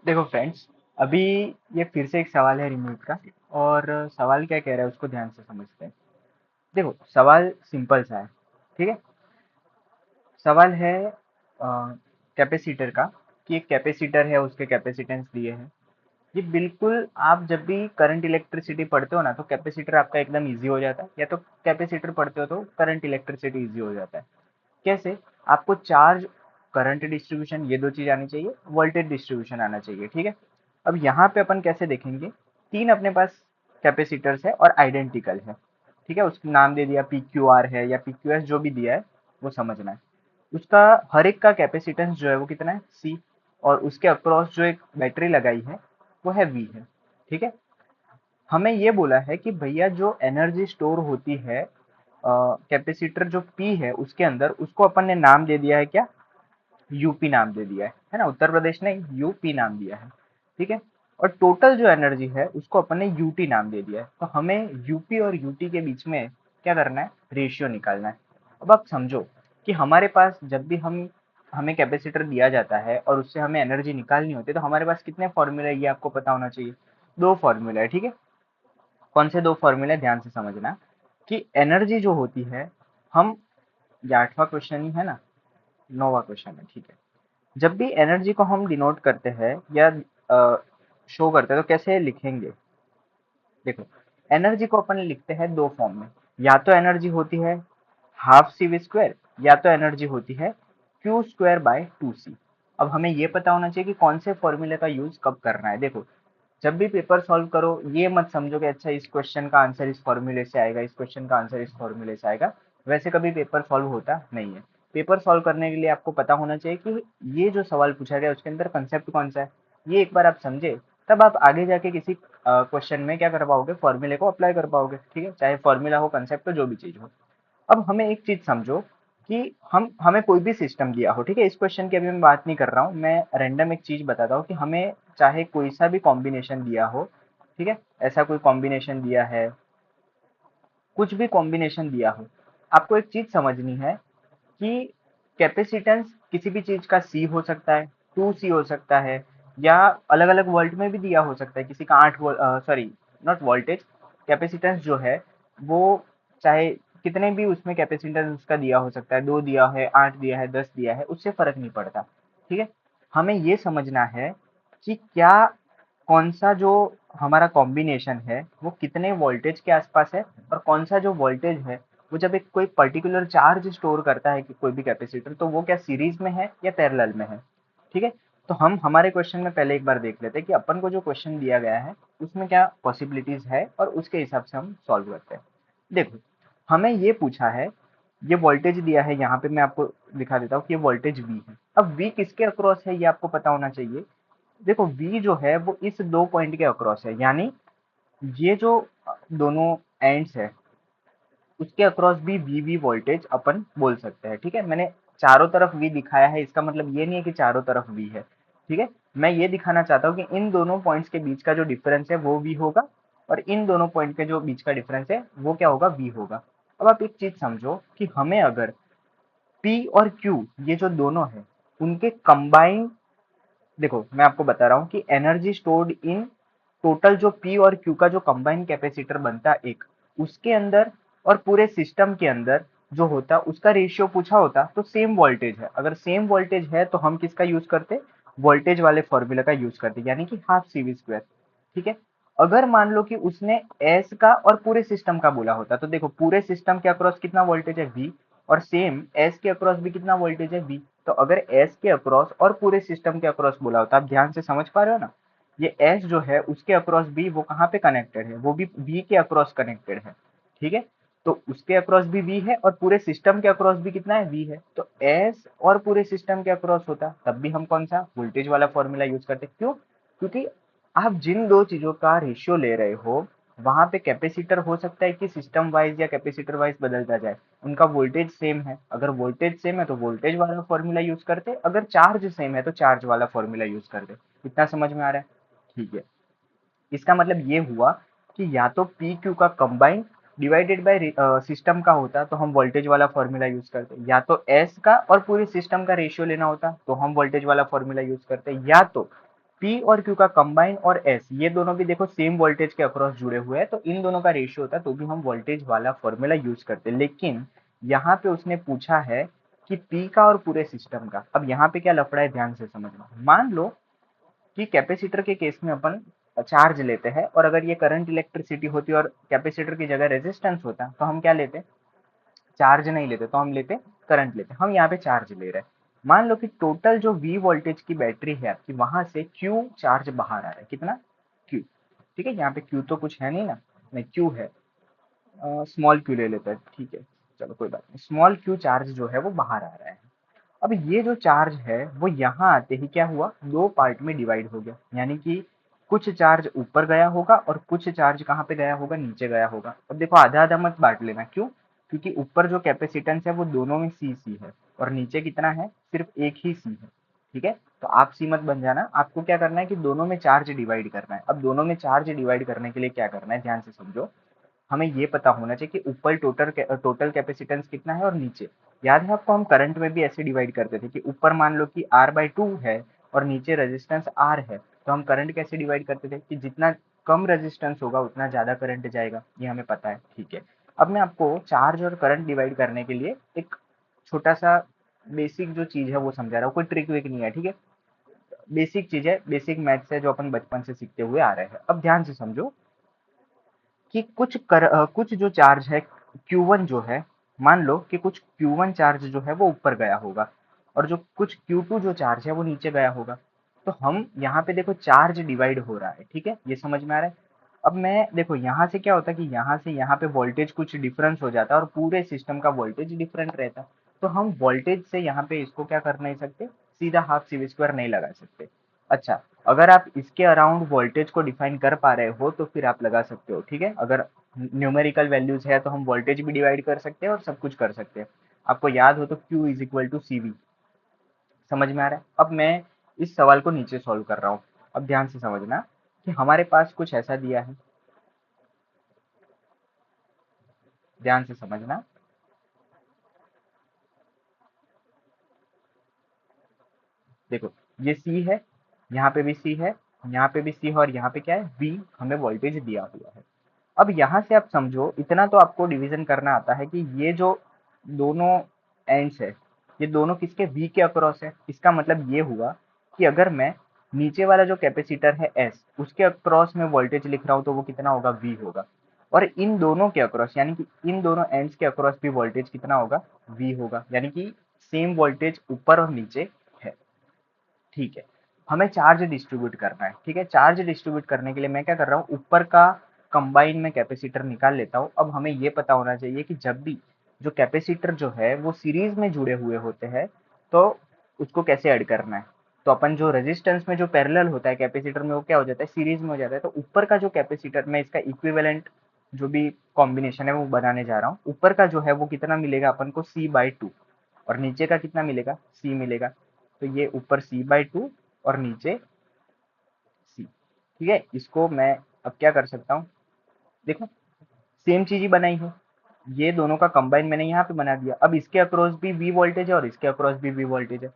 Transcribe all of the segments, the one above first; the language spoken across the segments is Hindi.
देखो फ्रेंड्स, अभी ये फिर से एक सवाल है रिमूव का। और सवाल क्या कह रहा है उसको ध्यान से समझते हैं। देखो, सवाल सिंपल सा है। ठीक है। सवाल है कैपेसिटर का, कि एक कैपेसिटर है, उसके कैपेसिटेंस दिए हैं। ये बिल्कुल, आप जब भी करंट इलेक्ट्रिसिटी पढ़ते हो ना, तो कैपेसिटर आपका एकदम इजी हो जाता है, या तो कैपेसिटर पढ़ते हो तो करंट इलेक्ट्रिसिटी इजी हो जाता है। कैसे? आपको चार्ज, करंट डिस्ट्रीब्यूशन, ये दो चीज आनी चाहिए, वोल्टेज डिस्ट्रीब्यूशन आना चाहिए। ठीक है। अब यहाँ पे अपन कैसे देखेंगे, तीन अपने पास कैपेसिटर्स है और आइडेंटिकल है। ठीक है, उसका नाम दे दिया, पी क्यू आर है या पी क्यू एस, जो भी दिया है वो समझना है। उसका हर एक का कैपेसिटेंस जो है वो कितना है, सी। और उसके अक्रॉस जो एक बैटरी लगाई है वो है वी है। ठीक है। हमें ये बोला है कि भैया जो एनर्जी स्टोर होती है कैपेसिटर जो पी है उसके अंदर, उसको अपन ने नाम दे दिया है क्या, यूपी नाम दे दिया है ना, उत्तर प्रदेश ने यूपी नाम दिया है। ठीक है। और टोटल जो एनर्जी है उसको अपन ने यूटी नाम दे दिया है। तो हमें यूपी और यूटी के बीच में क्या करना है, रेशियो निकालना है। अब आप समझो कि हमारे पास जब भी हमें कैपेसिटर दिया जाता है और उससे हमें एनर्जी निकालनी होती है, तो हमारे पास कितने फॉर्मूला है ये आपको पता होना चाहिए। दो फॉर्मूला है। ठीक है। कौन से दो फॉर्मूले, ध्यान से समझना। कि एनर्जी जो होती है, हम, ये 8वां क्वेश्चन ही है ना, 9वां क्वेश्चन है। ठीक है। जब भी एनर्जी को हम डिनोट करते हैं या शो करते हैं तो कैसे लिखेंगे। देखो, एनर्जी को अपन लिखते हैं दो फॉर्म में। या तो एनर्जी होती है हाफ सी वी स्क्वायर, या तो एनर्जी होती है क्यू स्क्वायर बाय 2c। अब हमें ये पता होना चाहिए कि कौन से फॉर्मूले का यूज कब करना है। देखो, जब भी पेपर सॉल्व करो ये मत समझो कि अच्छा इस क्वेश्चन का आंसर इस फॉर्मूले से आएगा, इस क्वेश्चन का आंसर इस फॉर्मूले से आएगा। वैसे कभी पेपर सॉल्व होता नहीं है। पेपर सॉल्व करने के लिए आपको पता होना चाहिए कि ये जो सवाल पूछा गया उसके अंदर कंसेप्ट कौन सा है। ये एक बार आप समझे, तब आप आगे जाके किसी क्वेश्चन में क्या कर पाओगे, फॉर्मूले को अप्लाई कर पाओगे। ठीक है, चाहे फॉर्मूला हो, कंसेप्ट हो, जो भी चीज हो। अब हमें एक चीज समझो कि हमें कोई भी सिस्टम दिया हो। ठीक है, इस क्वेश्चन की अभी मैं बात नहीं कर रहा हूँ, मैं रैंडम एक चीज बताता हूँ कि हमें चाहे कोई सा भी कॉम्बिनेशन दिया हो। ठीक है, ऐसा कोई कॉम्बिनेशन दिया है, कुछ भी कॉम्बिनेशन दिया हो, आपको एक चीज समझनी है कि कैपेसिटेंस किसी भी चीज का सी हो सकता है, 2c हो सकता है, या अलग अलग वोल्ट में भी दिया हो सकता है। किसी का 8 volt, sorry, not voltage, capacitance जो है वो चाहे कितने भी उसमें कैपेसिटेंस उसका दिया हो सकता है, 2 दिया है, 8 दिया है, 10 दिया है, उससे फर्क नहीं पड़ता। ठीक है। हमें ये समझना है कि क्या, कौन सा जो हमारा कॉम्बिनेशन है वो कितने वोल्टेज के आसपास है, और कौन सा जो वोल्टेज है वो जब एक कोई पर्टिकुलर चार्ज स्टोर करता है कि कोई भी कैपेसिटर, तो वो क्या सीरीज में है या पैरेलल में है। ठीक है। तो हम हमारे क्वेश्चन में पहले एक बार देख लेते हैं कि अपन को जो क्वेश्चन दिया गया है उसमें क्या पॉसिबिलिटीज है, और उसके हिसाब से हम सॉल्व करते हैं। देखो, हमें ये पूछा है, ये वोल्टेज दिया है, यहाँ पे मैं आपको दिखा देता हूँ कि ये वोल्टेज वी है। अब वी किसके अक्रॉस है ये आपको पता होना चाहिए। देखो, वी जो है वो इस दो पॉइंट के अक्रॉस है, यानी ये जो दोनों एंड्स है उसके अक्रॉस भी वी वोल्टेज अपन बोल सकते हैं। ठीक है, मैंने चारों तरफ वी दिखाया है, इसका मतलब ये नहीं है कि चारों तरफ वी है। ठीक है, मैं ये दिखाना चाहता हूँ कि इन दोनों पॉइंट्स के बीच का जो डिफरेंस है वो वी होगा, और इन दोनों पॉइंट के जो बीच का डिफरेंस है वो क्या होगा, वी होगा। अब आप एक चीज समझो कि हमें अगर पी और क्यू, ये जो दोनों है, उनके कंबाइन, देखो मैं आपको बता रहा हूँ कि एनर्जी स्टोर्ड इन टोटल जो पी और क्यू का जो कंबाइन कैपेसिटर बनता है एक, उसके अंदर और पूरे सिस्टम के अंदर जो होता उसका रेशियो पूछा होता, तो सेम वोल्टेज है। अगर सेम वोल्टेज है तो हम किसका यूज करते, वोल्टेज वाले फॉर्मूला का यूज करते, यानी कि हाफ सी वी स्क्वायर। ठीक है। अगर मान लो कि उसने एस का और पूरे सिस्टम का बोला होता, तो देखो पूरे सिस्टम के अक्रॉस कितना वोल्टेज है, वी, और सेम एस के अक्रॉस भी कितना वोल्टेज है, वी। तो अगर एस के अक्रॉस और पूरे सिस्टम के अक्रॉस बोला होता, आप ध्यान से समझ पा रहे हो ना, ये एस जो है उसके अक्रॉस भी वो कहाँ पे कनेक्टेड है, वो भी वी के अक्रॉस कनेक्टेड है। ठीक है। तो उसके अक्रॉस भी वी है और पूरे सिस्टम के अक्रॉस भी कितना है, वी है। तो एस और पूरे सिस्टम के अक्रॉस होता, तब भी हम कौन सा वोल्टेज वाला फॉर्मूला यूज करते, क्यों, क्योंकि आप जिन दो चीजों का रेशियो ले रहे हो, वहां पे कैपेसिटर हो सकता है कि सिस्टम वाइज या कैपेसिटर वाइज बदलता जाए, उनका वोल्टेज सेम है। अगर वोल्टेज सेम है तो वोल्टेज वाला फॉर्मूला यूज करते, अगर चार्ज सेम है तो चार्ज वाला फॉर्मूला यूज करते। इतना समझ में आ रहा है। ठीक है। इसका मतलब ये हुआ कि या तो पी क्यू का कंबाइन डिवाइडेड बाय सिस्टम का होता तो हम वोल्टेज वाला फॉर्मूला यूज करते, या तो एस का और पूरे सिस्टम का रेशियो लेना होता तो हम वोल्टेज वाला फॉर्मूला यूज करते, या तो P और Q का कंबाइन और S ये दोनों भी देखो सेम वोल्टेज के अक्रॉस जुड़े हुए हैं, तो इन दोनों का रेशियो होता है, तो भी हम वोल्टेज वाला फॉर्मूला यूज करते हैं। लेकिन यहाँ पे उसने पूछा है कि P का और पूरे सिस्टम का। अब यहाँ पे क्या लफड़ा है, ध्यान से समझना। मान लो कि कैपेसिटर के केस में अपन चार्ज लेते हैं, और अगर ये करंट इलेक्ट्रिसिटी होती और कैपेसिटर की जगह रेजिस्टेंस होता, तो हम क्या लेते, चार्ज नहीं लेते, तो हम लेते करंट लेते। हम यहाँ पे चार्ज ले रहे हैं। मान लो कि टोटल जो V वोल्टेज की बैटरी है आपकी, वहां से Q चार्ज बाहर आ रहा है। कितना, Q। ठीक है, यहाँ पे Q तो कुछ है नहीं ना, नहीं Q है, स्मॉल Q ले लेते हैं, ठीक है, चलो कोई बात नहीं। स्मॉल Q चार्ज जो है वो बाहर आ रहा है। अब ये जो चार्ज है वो यहाँ आते ही क्या हुआ, दो पार्ट में डिवाइड हो गया। यानी कि कुछ चार्ज ऊपर गया होगा और कुछ चार्ज कहाँ पे गया होगा, नीचे गया होगा। अब देखो आधा आधा मत बांट लेना, क्यों, क्योंकि ऊपर जो कैपेसिटेंस है वो दोनों में सी सी है, और नीचे कितना है, सिर्फ एक ही सी है। ठीक है, तो आप सी मत बन जाना, आपको क्या करना है कि दोनों में चार्ज डिवाइड करना है। अब दोनों में चार्ज डिवाइड करने के लिए क्या करना है, ध्यान से समझो। हमें ये पता होना चाहिए कि ऊपर टोटल कैपेसिटेंस कितना है और नीचे। याद है आपको, हम करंट में भी ऐसे डिवाइड करते थे कि ऊपर मान लो कि R/2 है और नीचे रेजिस्टेंस R है, तो हम करंट कैसे डिवाइड करते थे कि जितना कम रेजिस्टेंस होगा उतना ज्यादा करंट जाएगा, ये हमें पता है। ठीक है, अब मैं आपको चार्ज और करंट डिवाइड करने के लिए एक छोटा सा बेसिक जो चीज है वो समझा रहा हूँ, कोई ट्रिक विक नहीं है। ठीक है, बेसिक चीज है, बेसिक मैथ्स है जो अपन बचपन से सीखते हुए आ रहे हैं। अब ध्यान से समझो कि कुछ जो चार्ज है Q1 जो है, मान लो कि कुछ Q1 चार्ज जो है वो ऊपर गया होगा, और जो कुछ Q2 जो चार्ज है वो नीचे गया होगा। तो हम यहाँ पे देखो चार्ज डिवाइड हो रहा है। ठीक है, ये समझ में आ रहा है। अब मैं देखो यहाँ से क्या होता है कि यहाँ से यहाँ पे वोल्टेज कुछ डिफरेंस हो जाता है, और पूरे सिस्टम का वोल्टेज डिफरेंट रहता है। तो हम वोल्टेज से यहाँ पे इसको क्या कर नहीं सकते, सीधा हाफ सी वी स्क्वायर नहीं लगा सकते। अच्छा, अगर आप इसके अराउंड वोल्टेज को डिफाइन कर पा रहे हो तो फिर आप लगा सकते हो। ठीक है, अगर न्यूमेरिकल वैल्यूज है तो हम वोल्टेज भी डिवाइड कर सकते हैं और सब कुछ कर सकते हैं। आपको याद हो तो Q is equal to C V. समझ में आ रहा है। अब मैं इस सवाल को नीचे सॉल्व कर रहा हूँ। अब ध्यान से समझना कि हमारे पास कुछ ऐसा दिया है, ध्यान से समझना। देखो ये C है, यहाँ पे भी C है, यहाँ पे भी C है, और यहाँ पे क्या है, V हमें वोल्टेज दिया हुआ है। अब यहाँ से आप समझो, इतना तो आपको डिवीजन करना आता है कि ये जो दोनों एंड्स है, ये दोनों किसके, V के अक्रॉस है। इसका मतलब ये हुआ कि अगर मैं नीचे वाला जो कैपेसिटर है S, उसके अक्रॉस में वोल्टेज लिख रहा हूँ तो वो कितना होगा, V होगा। और इन दोनों के अक्रॉस, यानी कि इन दोनों एंड्स के अक्रॉस भी वोल्टेज कितना होगा, V होगा। यानी कि सेम वोल्टेज ऊपर और नीचे है। ठीक है, हमें चार्ज डिस्ट्रीब्यूट करना है। ठीक है, चार्ज डिस्ट्रीब्यूट करने के लिए मैं क्या कर रहा हूँ, ऊपर का कंबाइन में कैपेसिटर निकाल लेता हूँ। अब हमें ये पता होना चाहिए कि जब भी जो कैपेसिटर जो है वो सीरीज में जुड़े हुए होते हैं तो उसको कैसे ऐड करना है। तो अपन जो रेजिस्टेंस में जो पैरेलल होता है कैपेसिटर में, वो क्या हो जाता है, सीरीज में हो जाता है। तो ऊपर का जो कैपेसिटर, मैं इसका इक्विवेलेंट जो भी कॉम्बिनेशन है वो बनाने जा रहा हूँ। ऊपर का जो है वो कितना मिलेगा अपन को, C/2, और नीचे का कितना मिलेगा, C मिलेगा। तो ये ऊपर C/2 और नीचे C। ठीक है, इसको मैं अब क्या कर सकता हूँ, देखो सेम चीज ही बनाई है, ये दोनों का कंबाइन मैंने यहाँ पे बना दिया। अब इसके अक्रॉस भी V वोल्टेज है और इसके अक्रॉस भी V वोल्टेज है,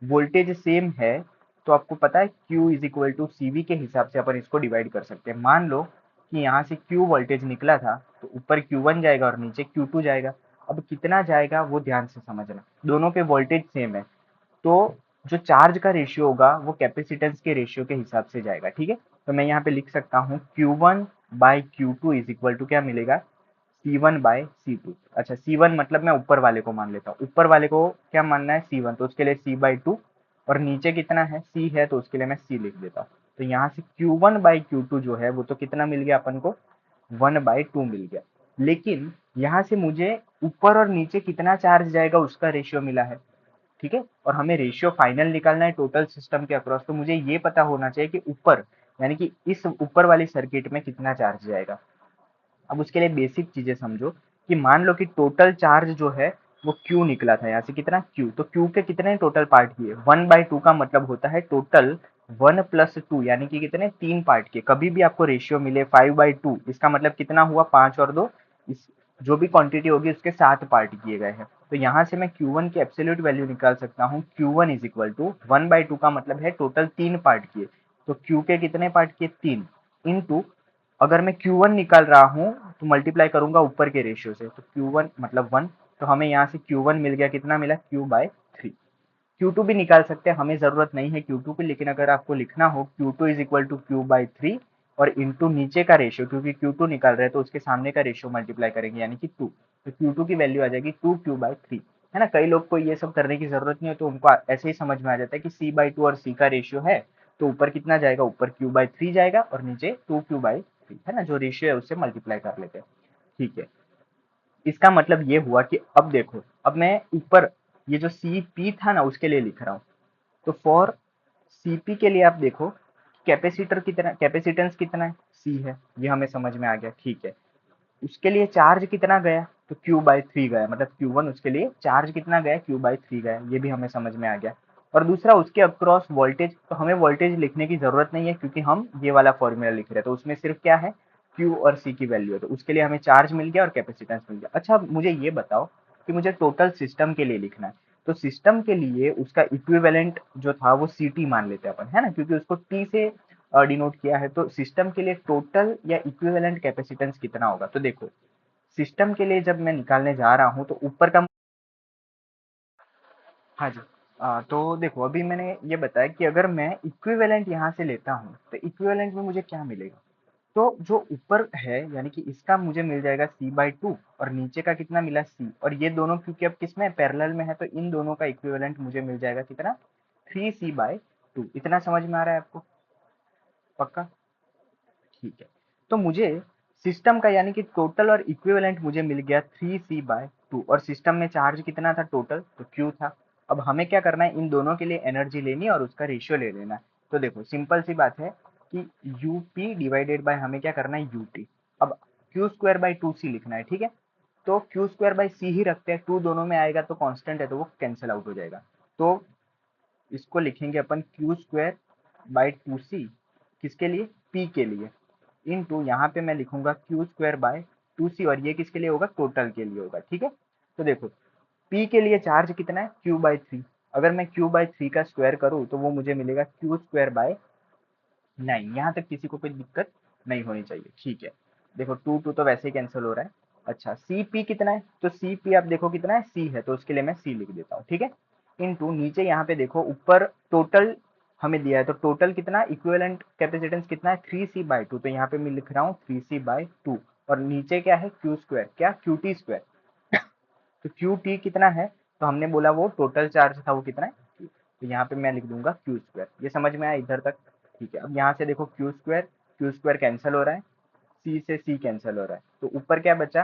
वोल्टेज सेम है। तो आपको पता है Q is equal to CV के हिसाब से अपन इसको डिवाइड कर सकते हैं। मान लो कि यहाँ से Q वोल्टेज निकला था, तो ऊपर Q1 जाएगा और नीचे Q2 जाएगा। अब कितना जाएगा वो ध्यान से समझना, दोनों के वोल्टेज सेम है, तो जो चार्ज का रेशियो होगा वो कैपेसिटेंस के रेशियो के हिसाब से जाएगा। ठीक है, तो मैं यहाँ पे लिख सकता हूँ Q1/Q2 इज इक्वल टू क्या मिलेगा, C1/C2। अच्छा, C1 मतलब मैं ऊपर वाले को मान लेता हूँ, ऊपर वाले को क्या मानना है, C1, तो उसके लिए C/2, और नीचे कितना है, C है, तो उसके लिए मैं C लिख देता हूँ। तो यहाँ से Q1/Q2 जो है वो तो कितना मिल गया अपन को, 1/2 मिल गया। लेकिन यहाँ से मुझे ऊपर और नीचे कितना चार्ज जाएगा उसका रेशियो मिला है। ठीक है, और हमें रेशियो फाइनल निकालना है टोटल सिस्टम के अक्रॉस। तो मुझे ये पता होना चाहिए कि ऊपर, यानी कि इस ऊपर वाली सर्किट में कितना चार्ज जाएगा। अब उसके लिए बेसिक चीजें समझो कि मान लो कि टोटल चार्ज जो है वो Q निकला था, यहाँ से कितना Q, तो Q के कितने टोटल पार्ट किए, 1/2 का मतलब होता है टोटल 1+2, यानी कि कितने, 3 पार्ट के। कभी भी आपको रेशियो मिले 5/2, इसका मतलब कितना हुआ, 5 और 2, इस जो भी क्वांटिटी होगी उसके 7 पार्ट किए गए हैं। तो यहाँ से मैं Q1 की एब्सोल्यूट वैल्यू निकाल सकता हूँ, Q1 इज इक्वल टू 1/2 का मतलब है टोटल 3 पार्ट किए, तो Q के कितने पार्ट किए, 3, इनटू अगर मैं Q1 निकाल रहा हूँ तो मल्टीप्लाई करूंगा ऊपर के रेशियो से, तो Q1 मतलब 1, तो हमें यहाँ से Q1 मिल गया, कितना मिला, Q/3। Q2 भी निकाल सकते हैं, हमें जरूरत नहीं है Q2 की, लेकिन अगर आपको लिखना हो Q2 is equal to Q/3 और इंटू नीचे का रेशियो, क्योंकि Q2 निकाल रहे हैं तो उसके सामने का रेशियो मल्टीप्लाई करेंगे यानी कि 2, तो Q2 की वैल्यू आ जाएगी 2Q/3, है ना। कई लोग को ये सब करने की जरूरत नहीं है, तो उनको ऐसे ही समझ में आ जाता है कि C/2 और C का रेशियो है, तो ऊपर कितना जाएगा, ऊपर Q/3 जाएगा और नीचे 2Q/3, है ना, जो रेशियो है उससे मल्टीप्लाई कर लेते हैं। ठीक है, इसका मतलब ये हुआ कि अब देखो, अब मैं ऊपर ये जो Cp था ना उसके लिए लिख रहा हूँ, तो फॉर Cp के लिए आप देखो कैपेसिटर कितना, कैपेसिटेंस कितना है, C है, ये हमें समझ में आ गया। ठीक है, उसके लिए चार्ज कितना गया, तो Q/3 गया, मतलब Q1 उसके लिए चार्ज कितना गया, Q/3 गया, ये भी हमें समझ में आ गया। और दूसरा उसके अक्रॉस वोल्टेज, तो हमें वोल्टेज लिखने की जरूरत नहीं है क्योंकि हम ये वाला फॉर्मूला लिख रहे हैं, तो उसमें सिर्फ क्या है, Q और C की वैल्यू है, तो उसके लिए हमें चार्ज मिल गया और कैपेसिटेंस मिल गया। अच्छा, मुझे ये बताओ कि मुझे टोटल सिस्टम के लिए लिखना है, तो सिस्टम के लिए उसका इक्विवेलेंट जो था वो CT मान लेते हैं अपन, है ना, क्योंकि उसको T से डिनोट किया है। तो सिस्टम के लिए टोटल या इक्विवेलेंट कैपेसिटेंस कितना होगा, तो देखो सिस्टम के लिए जब मैं निकालने जा रहा हूँ तो ऊपर का, हाँ जी, तो देखो अभी मैंने ये बताया कि अगर मैं इक्विवेलेंट यहाँ से लेता हूँ तो इक्विवेलेंट में मुझे क्या मिलेगा, तो जो ऊपर है यानी कि इसका मुझे मिल जाएगा C/2 और नीचे का कितना मिला C, और ये दोनों क्योंकि अब किस में पैरेलल में है तो इन दोनों का इक्विवेलेंट मुझे मिल जाएगा कितना, 3C/2। इतना समझ में आ रहा है आपको, पक्का? ठीक है, तो मुझे सिस्टम का यानी कि टोटल और इक्विवेलेंट मुझे मिल गया 3C/2, और सिस्टम में चार्ज कितना था टोटल, तो Q था। अब हमें क्या करना है, इन दोनों के लिए एनर्जी लेनी है और उसका रेशियो ले लेना है। तो देखो सिंपल सी बात है कि यूपी डिवाइडेड बाय हमें क्या करना है, यूटी। अब Q²/2C लिखना है, ठीक है, तो Q²/C ही रखते हैं, 2 दोनों में आएगा तो कांस्टेंट है तो वो कैंसिल आउट हो जाएगा। तो इसको लिखेंगे अपन Q²/2C, किसके लिए, P के लिए, इनटू यहाँ पे मैं लिखूंगा Q²/2C, और ये किसके लिए होगा, टोटल के लिए होगा। ठीक है, तो देखो P के लिए चार्ज कितना है, Q/3, अगर मैं Q/3 का स्क्वायर करूँ तो वो मुझे मिलेगा Q²/9। यहाँ तक किसी को कोई दिक्कत नहीं होनी चाहिए। ठीक है, देखो 2 तो वैसे ही कैंसिल हो रहा है। अच्छा, Cp कितना है, तो Cp आप देखो कितना है, C है, तो उसके लिए मैं C लिख देता हूँ। ठीक है, इनटू नीचे यहाँ पे देखो ऊपर टोटल हमें दिया है, तो टोटल कितना, इक्विवेलेंट कैपेसिटेंस कितना है, 3C/2, तो यहाँ पे मैं लिख रहा हूँ 3C/2, और नीचे क्या है, Q², क्या, QT²। तो Qt कितना है, तो हमने बोला वो टोटल चार्ज था, वो कितना है, तो यहाँ पे मैं लिख दूंगा Q²। ये समझ में आया इधर तक? ठीक है, अब यहाँ से देखो Q² कैंसिल हो रहा है, C से C कैंसिल हो रहा है, तो ऊपर क्या बचा,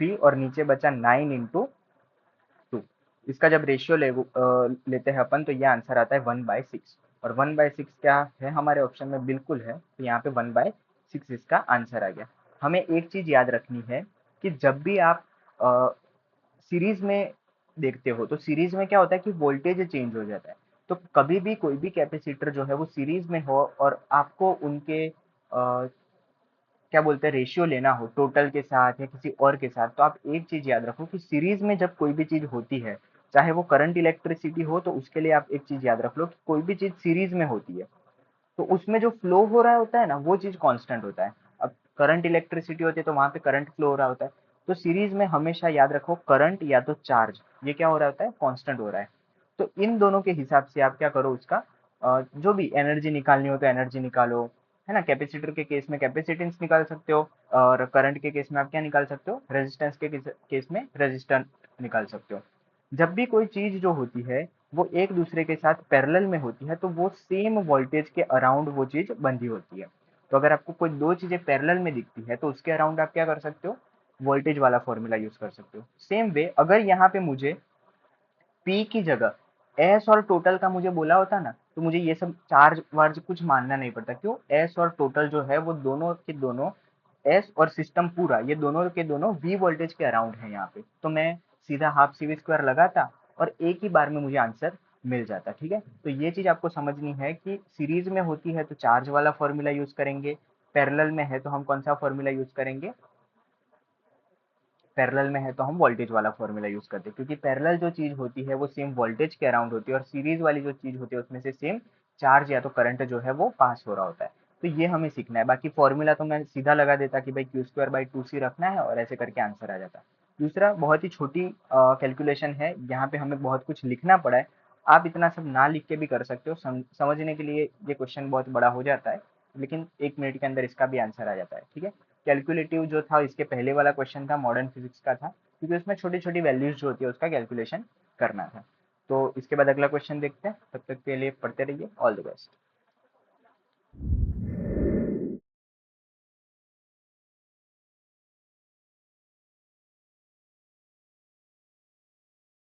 3, और नीचे बचा 9 × 2। इसका जब रेशियो लेते हैं अपन तो ये आंसर आता है 1/6, और 1/6 क्या है हमारे ऑप्शन में, बिल्कुल है, तो यहाँ पे 1/6 इसका आंसर आ गया। हमें एक चीज याद रखनी है कि जब भी आप सीरीज में देखते हो तो सीरीज में क्या होता है कि वोल्टेज चेंज हो जाता है। तो कभी भी कोई भी कैपेसिटर जो है वो सीरीज में हो और आपको उनके क्या बोलते हैं रेशियो लेना हो टोटल के साथ या किसी और के साथ, तो आप एक चीज याद रखो कि सीरीज में जब कोई भी चीज होती है, चाहे वो करंट इलेक्ट्रिसिटी हो, तो उसके लिए आप एक चीज याद रख लो कि कोई भी चीज सीरीज में होती है तो उसमें जो फ्लो हो रहा होता है ना वो चीज कांस्टेंट होता है। अब करंट इलेक्ट्रिसिटी होती है तो वहां पे करंट फ्लो हो रहा होता है, तो सीरीज में हमेशा याद रखो करंट या तो चार्ज, ये क्या हो रहा होता है, कांस्टेंट हो रहा है। तो इन दोनों के हिसाब से आप क्या करो, उसका जो भी एनर्जी निकालनी हो तो एनर्जी निकालो, है ना। कैपेसिटर के केस में कैपेसिटेंस निकाल सकते हो, और करंट के केस में आप क्या निकाल सकते हो, रेजिस्टेंस के केस में रेजिस्टेंस निकाल सकते हो। जब भी कोई चीज जो होती है वो एक दूसरे के साथ पैरेलल में होती है तो वो सेम वोल्टेज के अराउंड वो चीज बंधी होती है। तो अगर आपको कोई दो चीजें पैरेलल में दिखती है तो उसके अराउंड आप क्या कर सकते हो, वोल्टेज वाला फॉर्मूला यूज कर सकते हो। सेम वे अगर यहाँ पे मुझे पी की जगह एस और टोटल का मुझे बोला होता ना, तो मुझे ये सब चार्ज वार्ज कुछ मानना नहीं पड़ता। क्यों, एस और टोटल जो है वो दोनों के दोनों, एस और सिस्टम पूरा, ये दोनों के दोनों वी वोल्टेज के अराउंड है यहाँ पे, तो मैं सीधा हाफ CV² लगाता और एक ही बार में मुझे आंसर मिल जाता। ठीक है, तो ये चीज आपको समझनी है कि सीरीज में होती है तो चार्ज वाला फॉर्मूला यूज करेंगे, पैरेलल में है तो हम कौन सा फॉर्मूला यूज करेंगे, पैरेलल में है तो हम वोल्टेज वाला फॉर्मूला यूज करते हैं, क्योंकि पैरेलल जो चीज होती है वो सेम वोल्टेज के अराउंड होती है और सीरीज वाली जो चीज होती है उसमें से सेम चार्ज या तो करंट जो है वो पास हो रहा होता है। तो ये हमें सीखना है। बाकी फॉर्मूला तो मैं सीधा लगा देता कि भाई क्यू स्क्वायर बाई टू सी रखना है और ऐसे करके आंसर आ जाता। दूसरा बहुत ही छोटी कैलकुलेशन है, यहाँ पे हमें बहुत कुछ लिखना पड़ा है। आप इतना सब ना लिख के भी कर सकते हो, समझने के लिए ये क्वेश्चन बहुत बड़ा हो जाता है, लेकिन 1 मिनट के अंदर इसका भी आंसर आ जाता है। ठीक है। कैलकुलेटिव जो था इसके पहले वाला क्वेश्चन था मॉडर्न फिजिक्स का था, क्योंकि उसमें छोटी छोटी वैल्यूज जो होती है उसका कैलकुलेशन करना था। तो इसके बाद अगला क्वेश्चन देखते हैं, तब तक के लिए पढ़ते रहिए। All the best.